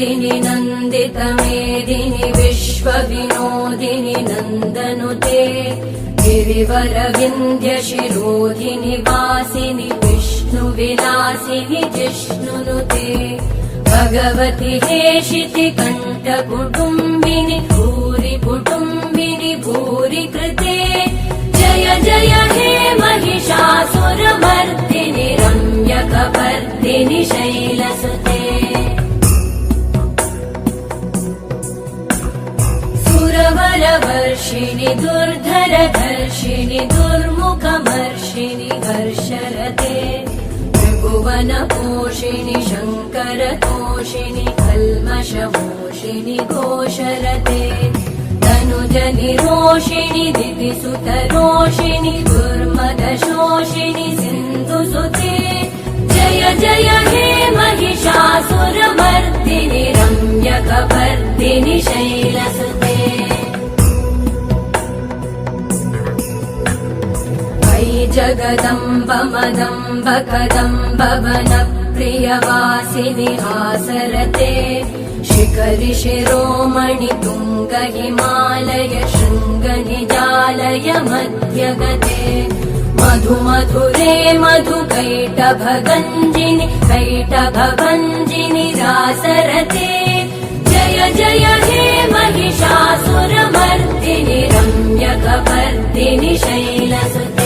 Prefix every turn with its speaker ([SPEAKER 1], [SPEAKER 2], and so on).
[SPEAKER 1] मेदिनि नन्दितमेदिनि विश्वविनोदिनि नन्दनुते गिरिवरविन्ध्यशिरोधिनि वासिनि विष्णुविलासिनि जिष्णुनुते भगवति हेशिति कण्ठकुटुम्बिनि भूरि कुटुम्बिनि भूरि कृते जय जय हे महिषासुरमर्दिनि रम्यकपर्दिनि शैलसुते सुरवरवर्षिणि दुर्धरधर्षिणि दुर्मुखमर्षिणि हर्षरते त्रिभुवनपोषिणि शङ्करतोषिणि कल्मषमोषिणि घोषरते तनुजनिरोषिणि दितिसुतरोषिणि दुर्मदशोषिणि सिन्धुसुते जय जय हे महिषासुरमर्दिनि रम्यकपर्दिनि शैलसुते जगदम्ब मदम्ब कदम्ब वनप्रियवासिनि हासरते शिखरि शिरोमणि तुङ्ग हिमालय शृङ्ग निजालय मध्यगते मधु मधुरे मधु कैटभगञ्जिनि कैटभभञ्जिनि रासरते जय जय हे महिषासुरमर्दिनि रम्यकपर्दिनि शैलसुते